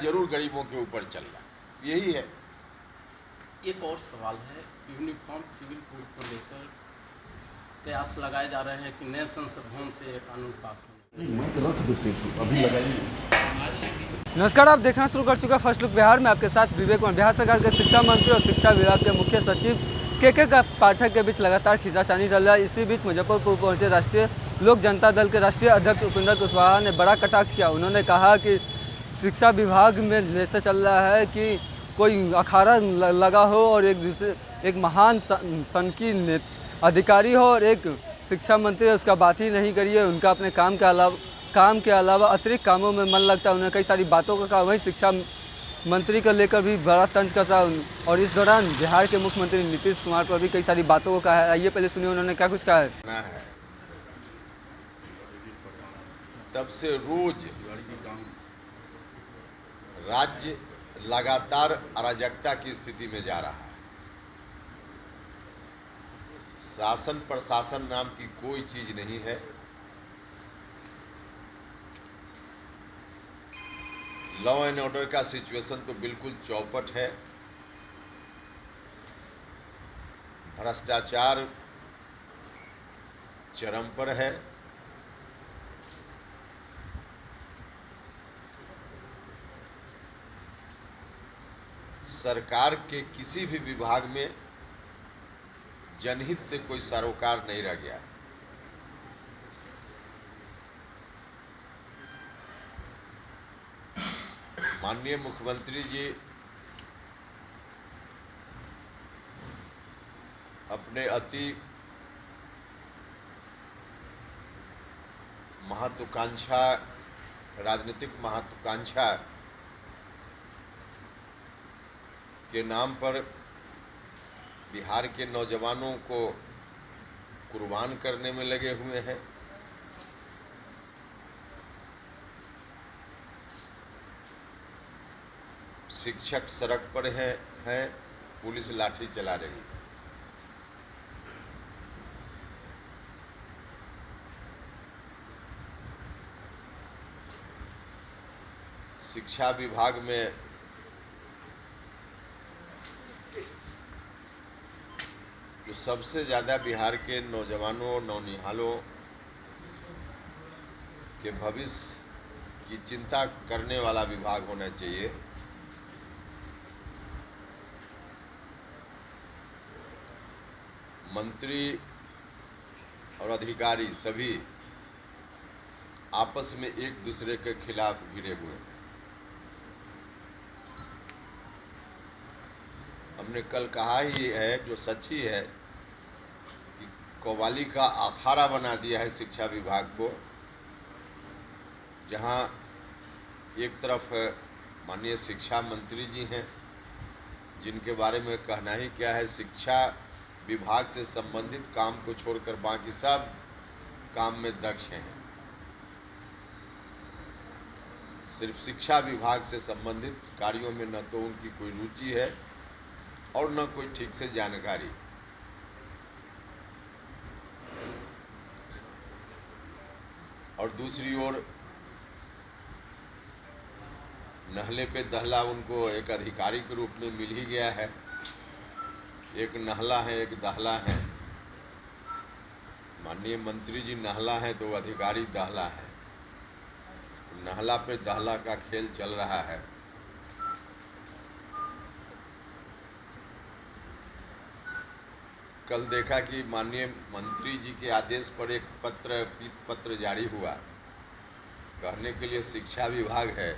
जरूर गरीबों के ऊपर चल रहा है, यही है। एक और सवाल है, यूनिफॉर्म सिविल कोड को लेकर कयास लगाए जा रहे हैं कि नए संसद भवन से ये कानून पास होने। अभी लगाइए। नमस्कार, आप देखना शुरू कर चुका फर्स्ट लुक बिहार में। आपके साथ विवेक कुमार। बिहार सरकार के शिक्षा मंत्री और शिक्षा विभाग के मुख्य सचिव के पाठक के बीच लगातार खींचातानी चल रहा है। इसी बीच मुजफ्फरपुर पहुंचे राष्ट्रीय लोक जनता दल के राष्ट्रीय अध्यक्ष उपेंद्र कुशवाहा ने बड़ा कटाक्ष किया। उन्होंने कहा कि शिक्षा विभाग में ऐसा चल रहा है कि कोई अखाड़ा लगा हो और एक महान सन की अधिकारी हो और एक शिक्षा मंत्री, उसका बात ही नहीं करिए। उनका अपने काम के अलावा अतिरिक्त कामों में मन लगता है। उन्होंने कई सारी बातों का कहा। वहीं शिक्षा मंत्री को लेकर भी बड़ा तंज कसा और इस दौरान बिहार के मुख्यमंत्री नीतीश कुमार पर भी कई सारी बातों को कहा है। आइए पहले सुनिए उन्होंने क्या कुछ कहा है। तब से रोज राज्य लगातार अराजकता की स्थिति में जा रहा है। शासन प्रशासन नाम की कोई चीज नहीं है। लॉ एंड ऑर्डर का सिचुएशन तो बिल्कुल चौपट है। भ्रष्टाचार चरम पर है। सरकार के किसी भी विभाग में जनहित से कोई सरोकार नहीं रह गया। माननीय मुख्यमंत्री जी अपने अति महत्वाकांक्षा, राजनीतिक महत्वाकांक्षा के नाम पर बिहार के नौजवानों को कुर्बान करने में लगे हुए हैं। शिक्षक सड़क पर हैं, पुलिस लाठी चला रही है। शिक्षा विभाग में जो सबसे ज़्यादा बिहार के नौजवानों और नौनिहालों के भविष्य की चिंता करने वाला विभाग होना चाहिए, मंत्री और अधिकारी सभी आपस में एक दूसरे के खिलाफ भिड़े हुए हैं। हमने कल कहा ही है, जो सच्ची है, कि कव्वाली का अखाड़ा बना दिया है शिक्षा विभाग को, जहां एक तरफ माननीय शिक्षा मंत्री जी हैं, जिनके बारे में कहना ही क्या है, शिक्षा विभाग से संबंधित काम को छोड़कर बाकी सब काम में दक्ष हैं। सिर्फ शिक्षा विभाग से संबंधित कार्यों में न तो उनकी कोई रुचि है और न कोई ठीक से जानकारी। और दूसरी ओर नहले पे दहला उनको एक अधिकारी के रूप में मिल ही गया है। एक नहला है, एक दहला है। माननीय मंत्री जी नहला है तो अधिकारी दहला है। नहला पे दहला का खेल चल रहा है। कल देखा कि माननीय मंत्री जी के आदेश पर एक पत्र जारी हुआ, कहने के लिए शिक्षा विभाग है,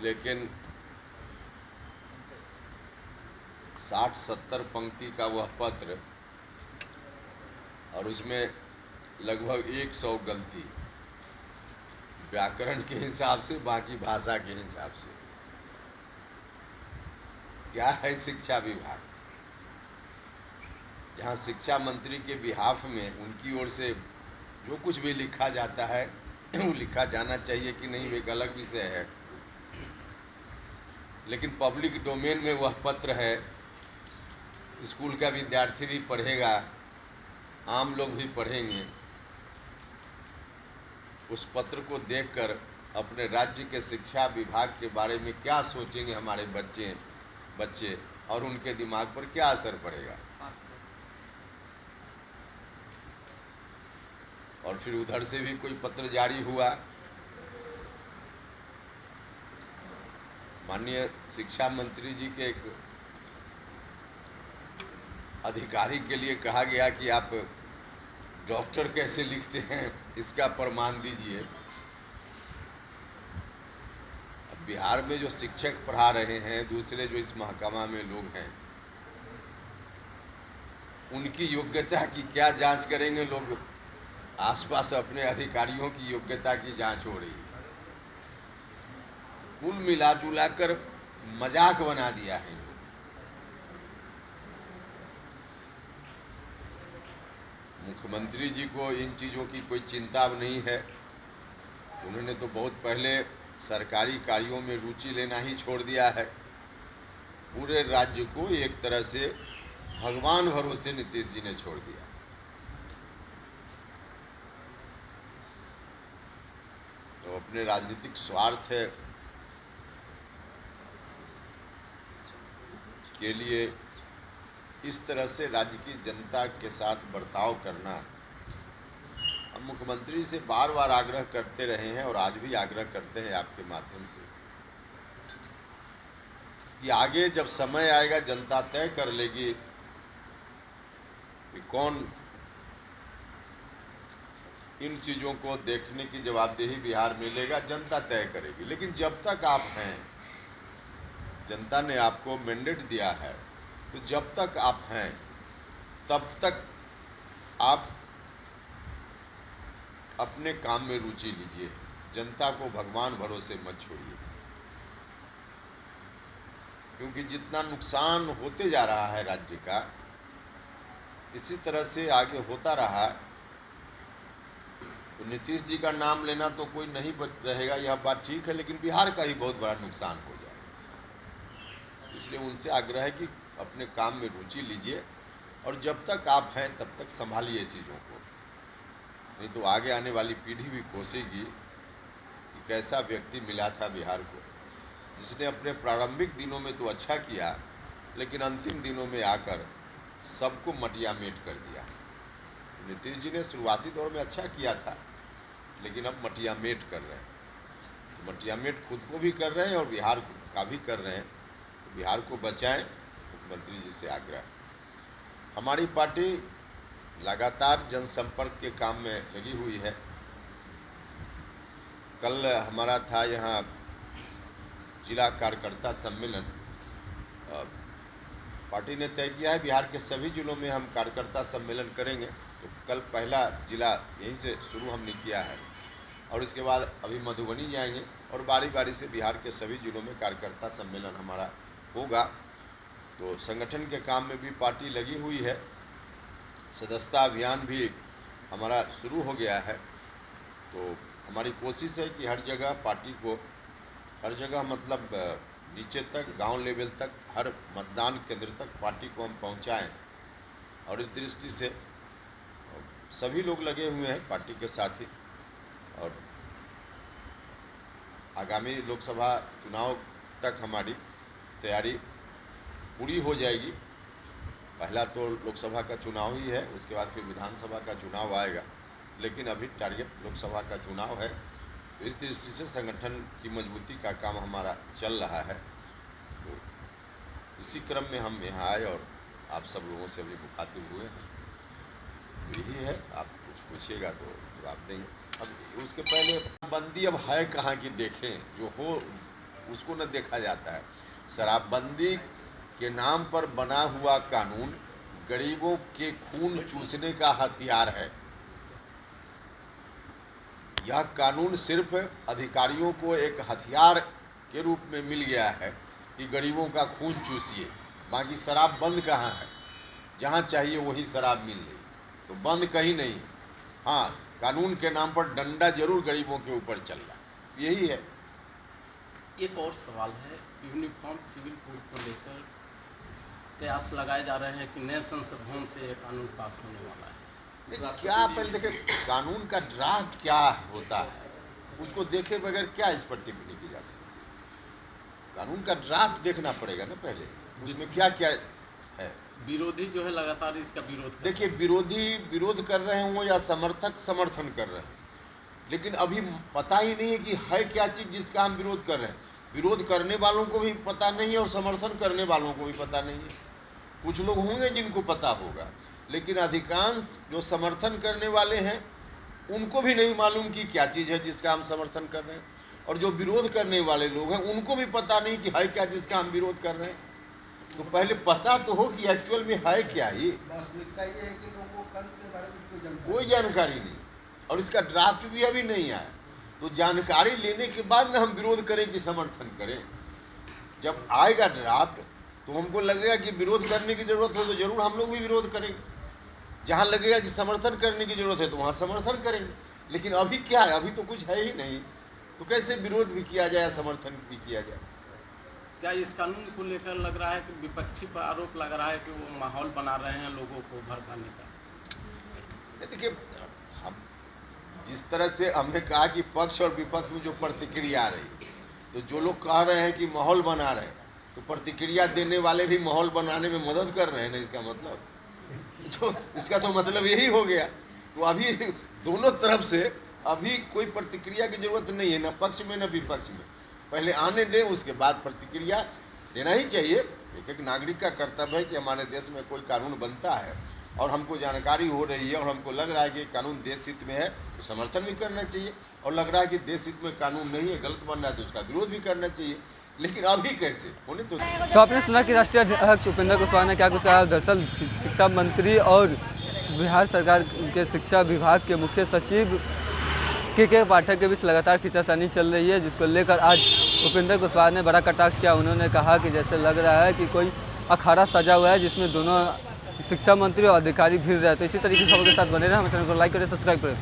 लेकिन 60-70 पंक्ति का वह पत्र और उसमें लगभग 100 गलती, व्याकरण के हिसाब से, बाकी भाषा के हिसाब से। क्या है शिक्षा विभाग, जहाँ शिक्षा मंत्री के बिहाफ में उनकी ओर से जो कुछ भी लिखा जाता है वो लिखा जाना चाहिए कि नहीं, एक अलग विषय है, लेकिन पब्लिक डोमेन में वह पत्र है, स्कूल का विद्यार्थी भी पढ़ेगा, आम लोग भी पढ़ेंगे। उस पत्र को देखकर अपने राज्य के शिक्षा विभाग के बारे में क्या सोचेंगे हमारे बच्चे और उनके दिमाग पर क्या असर पड़ेगा। और फिर उधर से भी कोई पत्र जारी हुआ, माननीय शिक्षा मंत्री जी के एक अधिकारी के लिए कहा गया कि आप डॉक्टर कैसे लिखते हैं, इसका प्रमाण दीजिए। अब बिहार में जो शिक्षक पढ़ा रहे हैं, दूसरे जो इस महकमा में लोग हैं, उनकी योग्यता की क्या जांच करेंगे लोग? आसपास अपने अधिकारियों की योग्यता की जांच हो रही है। कुल मिला जुला कर मजाक बना दिया है। मुख्यमंत्री जी को इन चीज़ों की कोई चिंता अब नहीं है। उन्होंने तो बहुत पहले सरकारी कार्यों में रुचि लेना ही छोड़ दिया है। पूरे राज्य को एक तरह से भगवान भरोसे नीतीश जी ने छोड़ दिया। तो अपने राजनीतिक स्वार्थ के लिए इस तरह से राज्य की जनता के साथ बर्ताव करना, हम मुख्यमंत्री से बार बार आग्रह करते रहे हैं और आज भी आग्रह करते हैं आपके माध्यम से कि आगे जब समय आएगा जनता तय कर लेगी कि कौन इन चीज़ों को देखने की जवाबदेही बिहार में लेगा, जनता तय करेगी। लेकिन जब तक आप हैं, जनता ने आपको मैंडेट दिया है, तो जब तक आप हैं तब तक आप अपने काम में रुचि लीजिए। जनता को भगवान भरोसे मत छोड़िए, क्योंकि जितना नुकसान होते जा रहा है राज्य का, इसी तरह से आगे होता रहा तो नीतीश जी का नाम लेना तो कोई नहीं रहेगा, यह बात ठीक है, लेकिन बिहार का ही बहुत बड़ा नुकसान हो जाएगा। इसलिए उनसे आग्रह है कि अपने काम में रुचि लीजिए और जब तक आप हैं तब तक संभालिए चीज़ों को, नहीं तो आगे आने वाली पीढ़ी भी कोसेगी कि कैसा व्यक्ति मिला था बिहार को, जिसने अपने प्रारंभिक दिनों में तो अच्छा किया, लेकिन अंतिम दिनों में आकर सबको मटियामेट कर दिया। नीतीश जी ने शुरुआती दौर में अच्छा किया था, लेकिन अब मटियामेट कर रहे हैं। तो मटियामेट खुद को भी कर रहे हैं और बिहार का भी कर रहे हैं। तो बिहार को बचाएं, मुख्यमंत्री जी से आग्रह। हमारी पार्टी लगातार जनसंपर्क के काम में लगी हुई है। कल हमारा था यहाँ जिला कार्यकर्ता सम्मेलन। पार्टी ने तय किया है बिहार के सभी जिलों में हम कार्यकर्ता सम्मेलन करेंगे। तो कल पहला जिला यहीं से शुरू हमने किया है और इसके बाद अभी मधुबनी जाएंगे और बारी बारी से बिहार के सभी जिलों में कार्यकर्ता सम्मेलन हमारा होगा। तो संगठन के काम में भी पार्टी लगी हुई है। सदस्यता अभियान भी हमारा शुरू हो गया है। तो हमारी कोशिश है कि हर जगह पार्टी को, हर जगह मतलब नीचे तक, गांव लेवल तक, हर मतदान केंद्र तक पार्टी को हम पहुंचाएं। और इस दृष्टि से सभी लोग लगे हुए हैं पार्टी के साथ ही। और आगामी लोकसभा चुनाव तक हमारी तैयारी पूरी हो जाएगी। पहला तो लोकसभा का चुनाव ही है, उसके बाद फिर विधानसभा का चुनाव आएगा, लेकिन अभी टारगेट लोकसभा का चुनाव है। तो इस दृष्टि से संगठन की मजबूती का काम हमारा चल रहा है। तो इसी क्रम में हम यहाँ आए और आप सब लोगों से अभी मुखातिब हुए हैं। तो यही है, आप कुछ पूछिएगा तो जवाब देंगे। अब उसके पहले बंदी अब है कहाँ की देखें, जो हो उसको न देखा जाता है। शराबबंदी के नाम पर बना हुआ कानून गरीबों के खून चूसने का हथियार है। यह कानून सिर्फ अधिकारियों को एक हथियार के रूप में मिल गया है कि गरीबों का खून चूसिए। बाकी शराब बंद कहाँ है? जहाँ चाहिए वही शराब मिल रही, तो बंद कहीं नहीं। हाँ, कानून के नाम पर डंडा जरूर गरीबों के ऊपर चल रहा है, यही है। एक और सवाल है, यूनिफॉर्म सिविल कोड को लेकर कयास लगाए जा रहे हैं कि नए संसद भवन से कानून पास होने वाला है। क्या पहले देखिए, कानून का ड्राफ्ट क्या होता है उसको देखे बगैर क्या इस पर टिप्पणी की जा सकती है? कानून का ड्राफ्ट देखना पड़ेगा ना पहले, उसमें क्या क्या है। विरोधी जो है लगातार इसका विरोध कर रहे देखिए, विरोधी विरोध कर रहे हैं वो या समर्थक समर्थन कर रहे हैं, लेकिन अभी पता ही नहीं है कि है क्या चीज़ जिसका हम विरोध कर रहे हैं। विरोध करने वालों को भी पता नहीं है और समर्थन करने वालों को भी पता नहीं है। कुछ लोग होंगे जिनको पता होगा, लेकिन अधिकांश जो समर्थन करने वाले हैं उनको भी नहीं मालूम कि क्या चीज़ है जिसका हम समर्थन कर रहे हैं, और जो विरोध करने वाले लोग हैं उनको भी पता नहीं कि है क्या जिसका हम विरोध कर रहे हैं। तो पहले पता तो हो कि एक्चुअल में है क्या। ये वास्तविकता ये है कि लोगों को कानून के बारे में कोई जानकारी नहीं, और इसका ड्राफ्ट भी अभी नहीं आया। तो जानकारी लेने के बाद ना हम विरोध करें कि समर्थन करें। जब आएगा ड्राफ्ट तो हमको लगेगा कि विरोध करने की ज़रूरत है तो ज़रूर हम लोग भी विरोध करेंगे, जहाँ लगेगा कि समर्थन करने की ज़रूरत है तो वहाँ समर्थन करेंगे। लेकिन अभी क्या है, अभी तो कुछ है ही नहीं, तो कैसे विरोध भी किया जाए, समर्थन भी किया जाए। क्या इस कानून को लेकर लग रहा है कि विपक्षी पर आरोप लग रहा है कि वो माहौल बना रहे हैं लोगों को भड़काने का? देखिए, हम जिस तरह से हमने कहा कि पक्ष और विपक्ष में जो प्रतिक्रिया आ रही, तो जो लोग कह रहे हैं कि माहौल बना रहे हैं, तो प्रतिक्रिया देने वाले भी माहौल बनाने में मदद कर रहे हैं ना, इसका मतलब तो इसका तो मतलब यही हो गया। तो अभी दोनों तरफ से अभी कोई प्रतिक्रिया की जरूरत नहीं है, ना पक्ष में ना विपक्ष में। पहले आने दें, उसके बाद प्रतिक्रिया देना ही चाहिए। एक नागरिक का कर्तव्य है कि हमारे देश में कोई कानून बनता है और हमको जानकारी हो रही है और हमको लग रहा है कि कानून देश हित में है तो समर्थन भी करना चाहिए, और लग रहा है कि देश हित में कानून नहीं है, गलत बन रहा है तो उसका विरोध भी करना चाहिए। लेकिन अभी कैसे होने तो आपने सुना कि राष्ट्रीय अध्यक्ष उपेंद्र कुशवाहा ने क्या कुछ कहा। दरअसल शिक्षा मंत्री और बिहार सरकार के शिक्षा विभाग के मुख्य सचिव के पाठक के बीच लगातार खींचातानी चल रही है, जिसको लेकर आज उपेंद्र कुशवाहा ने बड़ा कटाक्ष किया। उन्होंने कहा कि जैसे लग रहा है कि कोई अखाड़ा सजा हुआ है जिसमें दोनों शिक्षा मंत्री और अधिकारी भिड़ रहे हैं। तो इसी तरीके की खबर के साथ बने रहे, हमारे चैनल को लाइक करें, सब्सक्राइब करें।